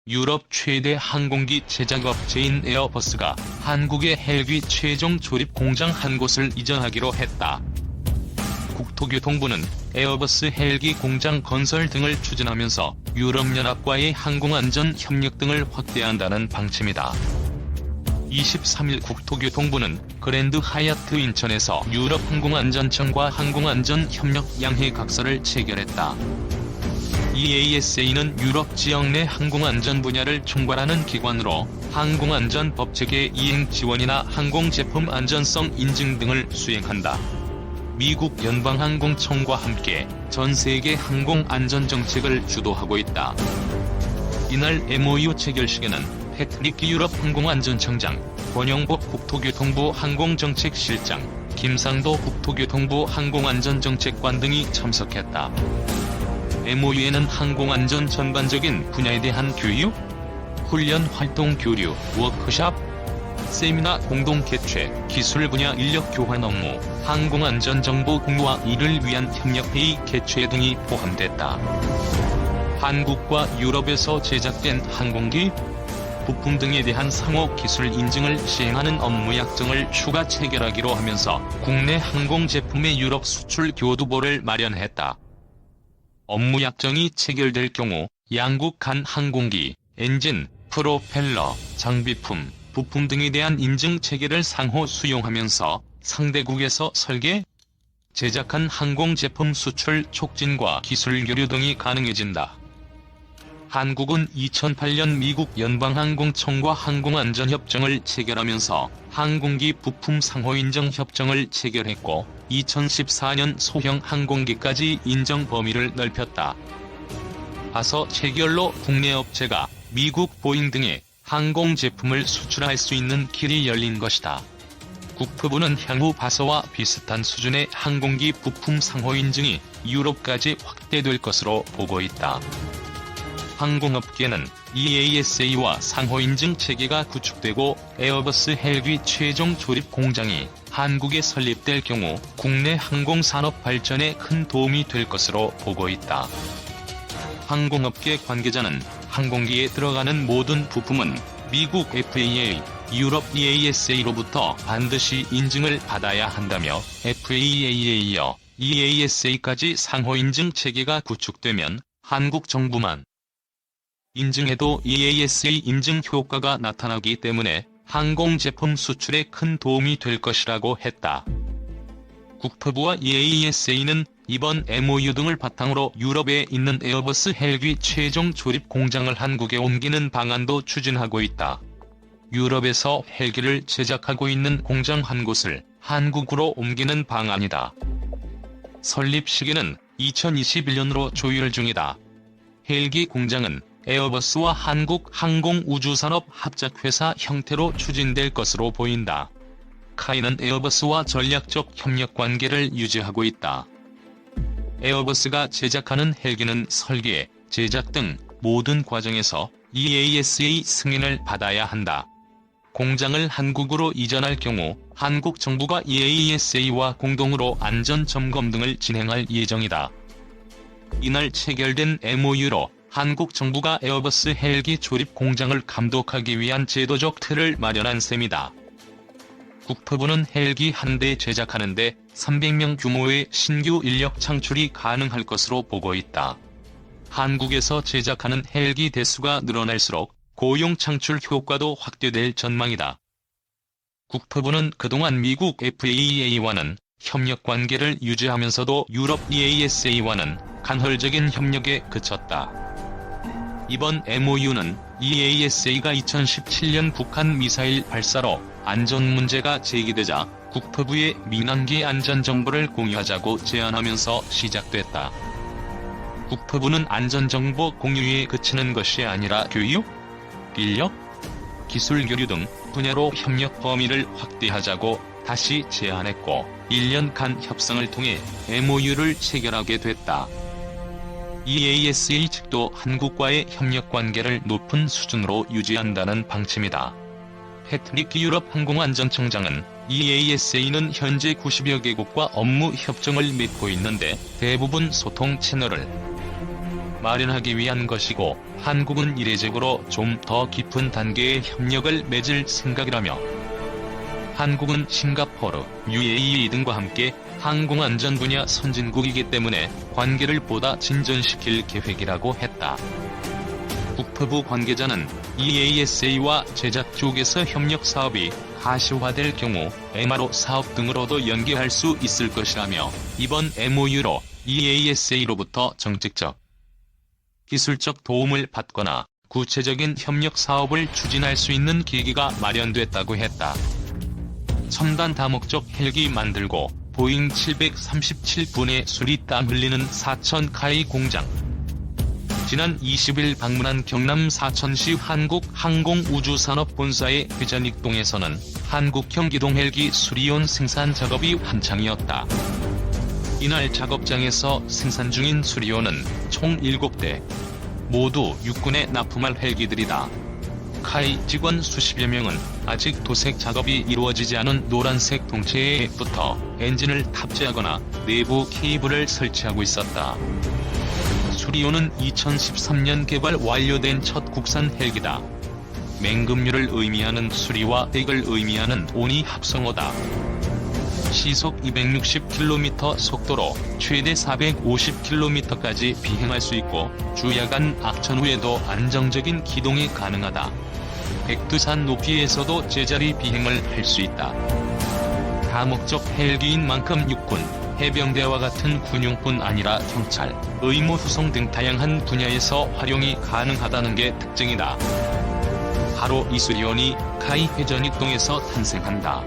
유럽 최대 항공기 제작업체인 에어버스가 한국의 헬기 최종 조립 공장 한 곳을 이전하기로 했다. 국토교통부는 에어버스 헬기 공장 건설 등을 추진하면서 유럽연합과의 항공안전 협력 등을 확대한다는 방침이다. 23일 국토교통부는 그랜드 하얏트 인천에서 유럽 항공안전청과 항공안전협력 양해각서를 체결했다. EASA는 유럽 지역 내 항공안전 분야를 총괄하는 기관으로 항공안전법 체계 이행 지원이나 항공제품 안전성 인증 등을 수행한다. 미국 연방항공청과 함께 전 세계 항공안전정책을 주도하고 있다. 이날 MOU 체결식에는 패트릭 유럽 항공안전청장, 권영복 국토교통부 항공정책실장, 김상도 국토교통부 항공안전정책관 등이 참석했다. MOU에는 항공안전 전반적인 분야에 대한 교육, 훈련 활동 교류, 워크숍, 세미나 공동 개최, 기술 분야 인력 교환 업무, 항공안전정보 공유와 이를 위한 협력회의 개최 등이 포함됐다. 한국과 유럽에서 제작된 항공기, 부품 등에 대한 상호 기술 인증을 시행하는 업무 약정을 추가 체결하기로 하면서 국내 항공 제품의 유럽 수출 교두보를 마련했다. 업무 약정이 체결될 경우 양국 간 항공기, 엔진, 프로펠러, 장비품, 부품 등에 대한 인증 체계를 상호 수용하면서 상대국에서 설계, 제작한 항공 제품 수출 촉진과 기술 교류 등이 가능해진다. 한국은 2008년 미국 연방항공청과 항공안전협정을 체결하면서 항공기 부품 상호인정 협정을 체결했고 2014년 소형 항공기까지 인정 범위를 넓혔다. 앞서 체결로 국내 업체가 미국 보잉 등의 항공 제품을 수출할 수 있는 길이 열린 것이다. 국토부는 향후 바서와 비슷한 수준의 항공기 부품 상호인증이 유럽까지 확대될 것으로 보고 있다. 항공업계는 EASA와 상호인증 체계가 구축되고 에어버스 헬기 최종 조립 공장이 한국에 설립될 경우 국내 항공산업 발전에 큰 도움이 될 것으로 보고 있다. 항공업계 관계자는 항공기에 들어가는 모든 부품은 미국 FAA, 유럽 EASA로부터 반드시 인증을 받아야 한다며 FAA에 이어 EASA까지 상호인증 체계가 구축되면 한국 정부만 인증해도 EASA 인증 효과가 나타나기 때문에 항공 제품 수출에 큰 도움이 될 것이라고 했다. 국토부와 EASA는 이번 MOU 등을 바탕으로 유럽에 있는 에어버스 헬기 최종 조립 공장을 한국에 옮기는 방안도 추진하고 있다. 유럽에서 헬기를 제작하고 있는 공장 한 곳을 한국으로 옮기는 방안이다. 설립 시기는 2021년으로 조율 중이다. 헬기 공장은 에어버스와 한국항공우주산업 합작회사 형태로 추진될 것으로 보인다. 카이는 에어버스와 전략적 협력 관계를 유지하고 있다. 에어버스가 제작하는 헬기는 설계, 제작 등 모든 과정에서 EASA 승인을 받아야 한다. 공장을 한국으로 이전할 경우 한국 정부가 EASA와 공동으로 안전점검 등을 진행할 예정이다. 이날 체결된 MOU로 한국 정부가 에어버스 헬기 조립 공장을 감독하기 위한 제도적 틀을 마련한 셈이다. 국토부는 헬기 한 대 제작하는데 300명 규모의 신규 인력 창출이 가능할 것으로 보고 있다. 한국에서 제작하는 헬기 대수가 늘어날수록 고용 창출 효과도 확대될 전망이다. 국토부는 그동안 미국 FAA와는 협력 관계를 유지하면서도 유럽 EASA와는 간헐적인 협력에 그쳤다. 이번 MOU는 EASA가 2017년 북한 미사일 발사로 안전 문제가 제기되자 국토부에 민항기 안전 정보를 공유하자고 제안하면서 시작됐다. 국토부는 안전 정보 공유에 그치는 것이 아니라 교육, 인력, 기술 교류 등 분야로 협력 범위를 확대하자고 다시 제안했고 1년간 협상을 통해 MOU를 체결하게 됐다. EASA 측도 한국과의 협력 관계를 높은 수준으로 유지한다는 방침이다. 패트릭 유럽 항공안전청장은 EASA는 현재 90여 개국과 업무 협정을 맺고 있는데 대부분 소통 채널을 마련하기 위한 것이고, 한국은 이례적으로 좀 더 깊은 단계의 협력을 맺을 생각이라며, 한국은 싱가포르, UAE 등과 함께 항공안전 분야 선진국이기 때문에 관계를 보다 진전시킬 계획이라고 했다. 국토부 관계자는 EASA와 제작 쪽에서 협력 사업이 가시화될 경우 MRO 사업 등으로도 연계할 수 있을 것이라며, 이번 MOU로 EASA로부터 정책적, 기술적 도움을 받거나 구체적인 협력 사업을 추진할 수 있는 계기가 마련됐다고 했다. 첨단 다목적 헬기 만들고 보잉 737분의 수리 땀 흘리는 사천 카이 공장. 지난 20일 방문한 경남 사천시 한국항공우주산업본사의 회전익동에서는 한국형 기동 헬기 수리용 생산 작업이 한창이었다. 이날 작업장에서 생산 중인 수리용은 총 7대, 모두 육군에 납품할 헬기들이다. 카이 직원 수십여 명은 아직 도색 작업이 이루어지지 않은 노란색 동체에 붙어 엔진을 탑재하거나 내부 케이블을 설치하고 있었다. 수리용은 2013년 개발 완료된 첫 국산 헬기다. 맹금류를 의미하는 수리와 백을 의미하는 온이 합성어다. 시속 260km 속도로 최대 450km까지 비행할 수 있고, 주야간 악천 후에도 안정적인 기동이 가능하다. 백두산 높이에서도 제자리 비행을 할 수 있다. 다목적 헬기인 만큼 육군, 해병대와 같은 군용뿐 아니라 경찰, 의무 후송 등 다양한 분야에서 활용이 가능하다는 게 특징이다. 바로 이 수리온이 카이 회전익동에서 탄생한다.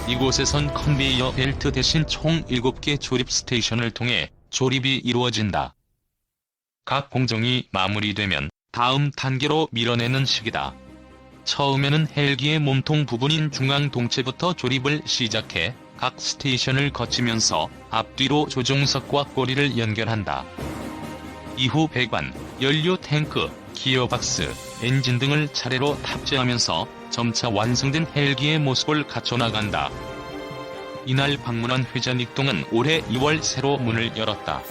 이곳에선 컨베이어 벨트 대신 총 7개 조립 스테이션을 통해 조립이 이루어진다. 각 공정이 마무리되면 다음 단계로 밀어내는 시기다. 처음에는 헬기의 몸통 부분인 중앙 동체부터 조립을 시작해 각 스테이션을 거치면서 앞뒤로 조종석과 꼬리를 연결한다. 이후 배관, 연료 탱크, 기어박스, 엔진 등을 차례로 탑재하면서 점차 완성된 헬기의 모습을 갖춰나간다. 이날 방문한 회전익동은 올해 2월 새로 문을 열었다.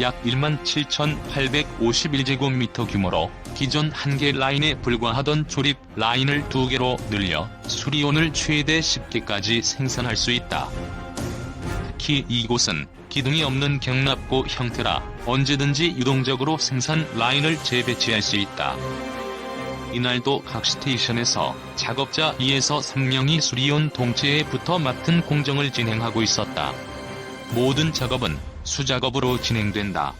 약 17,851제곱미터 규모로 기존 1개 라인에 불과하던 조립 라인을 2개로 늘려 수리온을 최대 10개까지 생산할 수 있다. 특히 이곳은 기둥이 없는 경납고 형태라 언제든지 유동적으로 생산 라인을 재배치할 수 있다. 이날도 각 스테이션에서 작업자 2에서 3명이 수리온 동체에 붙어 맡은 공정을 진행하고 있었다. 모든 작업은 수작업으로 진행된다.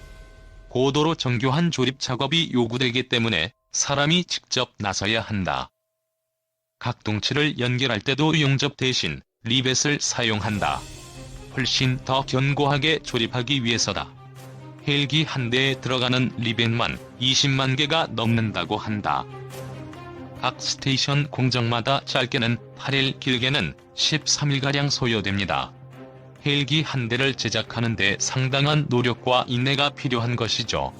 고도로 정교한 조립 작업이 요구되기 때문에 사람이 직접 나서야 한다. 각 동체를 연결할 때도 용접 대신 리벳을 사용한다. 훨씬 더 견고하게 조립하기 위해서다. 헬기 한 대에 들어가는 리벳만 20만 개가 넘는다고 한다. 각 스테이션 공정마다 짧게는 8일, 길게는 13일가량 소요됩니다. 헬기 한 대를 제작하는 데 상당한 노력과 인내가 필요한 것이죠.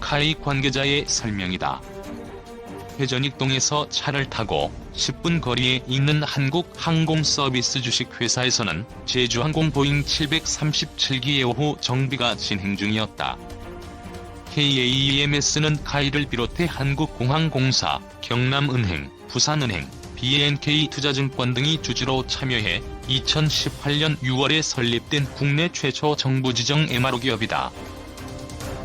카이 관계자의 설명이다. 회전익동에서 차를 타고 10분 거리에 있는 한국항공서비스 주식회사에서는 제주항공 보잉 737기의 오후 정비가 진행 중이었다. KAEMS는 카이를 비롯해 한국공항공사, 경남은행, 부산은행, BNK투자증권 등이 주주로 참여해 2018년 6월에 설립된 국내 최초 정부 지정 MRO 기업이다.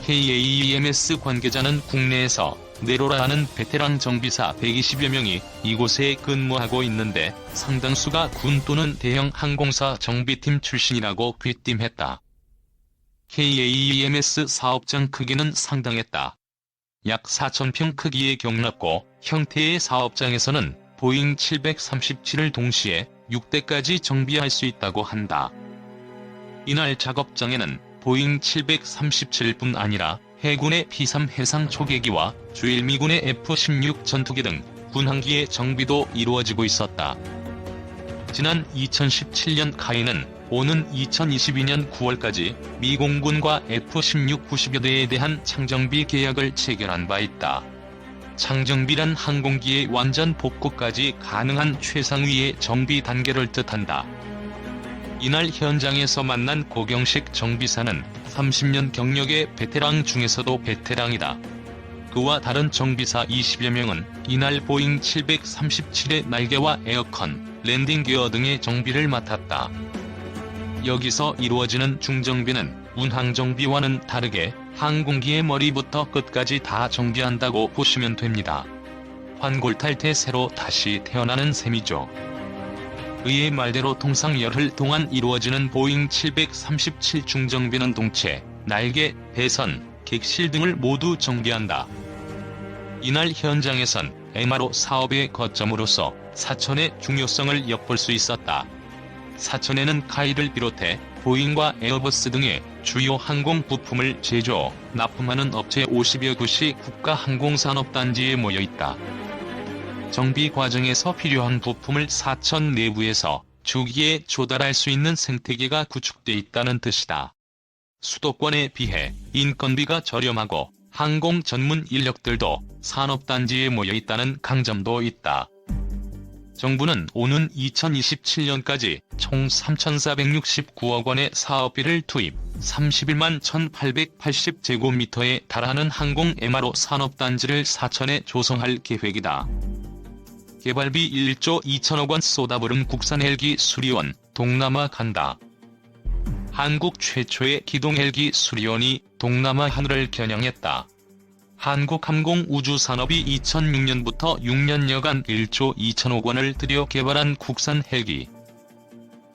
KAEMS 관계자는 국내에서 네로라는 베테랑 정비사 120여 명이 이곳에 근무하고 있는데 상당수가 군 또는 대형 항공사 정비팀 출신이라고 귀띔했다. KAEMS 사업장 크기는 상당했다. 약 4,000평 크기의 경납고 형태의 사업장에서는 보잉 737을 동시에 6대까지 정비할 수 있다고 한다. 이날 작업장에는 보잉 737뿐 아니라 해군의 P-3 해상 초계기와 주일미군의 F-16 전투기 등 군항기의 정비도 이루어지고 있었다. 지난 2017년 카이는 오는 2022년 9월까지 미 공군과 F-16 90여 대에 대한 창정비 계약을 체결한 바 있다. 창정비란 항공기의 완전 복구까지 가능한 최상위의 정비 단계를 뜻한다. 이날 현장에서 만난 고경식 정비사는 30년 경력의 베테랑 중에서도 베테랑이다. 그와 다른 정비사 20여 명은 이날 보잉 737의 날개와 에어컨, 랜딩 기어 등의 정비를 맡았다. 여기서 이루어지는 중정비는 운항정비와는 다르게 항공기의 머리부터 끝까지 다 정비한다고 보시면 됩니다. 환골탈태 새로 다시 태어나는 셈이죠. 그의 말대로 통상 열흘 동안 이루어지는 보잉 737 중정비는 동체, 날개, 배선, 객실 등을 모두 정비한다. 이날 현장에선 MRO 사업의 거점으로서 사천의 중요성을 엿볼 수 있었다. 사천에는 카이를 비롯해 보잉과 에어버스 등의 주요 항공 부품을 제조, 납품하는 업체 50여 곳이 국가항공산업단지에 모여있다. 정비 과정에서 필요한 부품을 사천 내부에서 주기에 조달할 수 있는 생태계가 구축돼 있다는 뜻이다. 수도권에 비해 인건비가 저렴하고 항공 전문 인력들도 산업단지에 모여있다는 강점도 있다. 정부는 오는 2027년까지 총 3,469억 원의 사업비를 투입, 31만 1,880제곱미터에 달하는 항공 MRO 산업단지를 사천에 조성할 계획이다. 개발비 1조 2천억 원 쏟아부은 국산 헬기 수리원, 동남아 간다. 한국 최초의 기동 헬기 수리원이 동남아 하늘을 겨냥했다. 한국항공우주산업이 2006년부터 6년여간 1조 2천억 원을 들여 개발한 국산 헬기.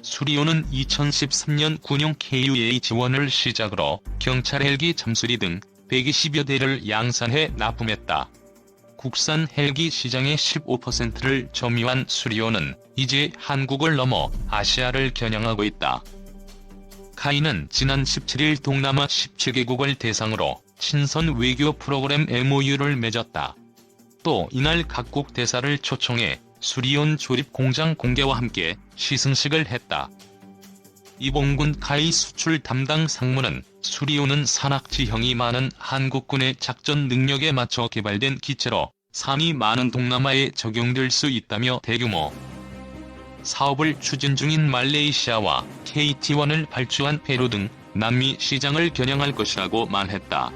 수리원은 2013년 군용 KUA 지원을 시작으로 경찰 헬기 잠수리 등 120여 대를 양산해 납품했다. 국산 헬기 시장의 15%를 점유한 수리원은 이제 한국을 넘어 아시아를 겨냥하고 있다. 카이는 지난 17일 동남아 17개국을 대상으로 친선 외교 프로그램 MOU를 맺었다. 또 이날 각국 대사를 초청해 수리온 조립 공장 공개와 함께 시승식을 했다. 이봉군 카이 수출 담당 상무는 수리온은 산악지형이 많은 한국군의 작전 능력에 맞춰 개발된 기체로 산이 많은 동남아에 적용될 수 있다며 대규모 사업을 추진 중인 말레이시아와 KT-1을 발주한 페루 등 남미 시장을 겨냥할 것이라고 말했다.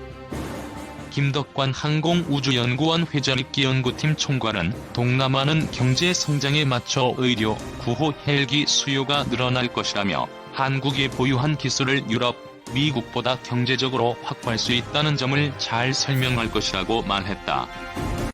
김덕관 항공우주연구원 회전익기연구팀 총괄은 동남아는 경제 성장에 맞춰 의료, 구호 헬기 수요가 늘어날 것이라며 한국이 보유한 기술을 유럽, 미국보다 경제적으로 확보할 수 있다는 점을 잘 설명할 것이라고 말했다.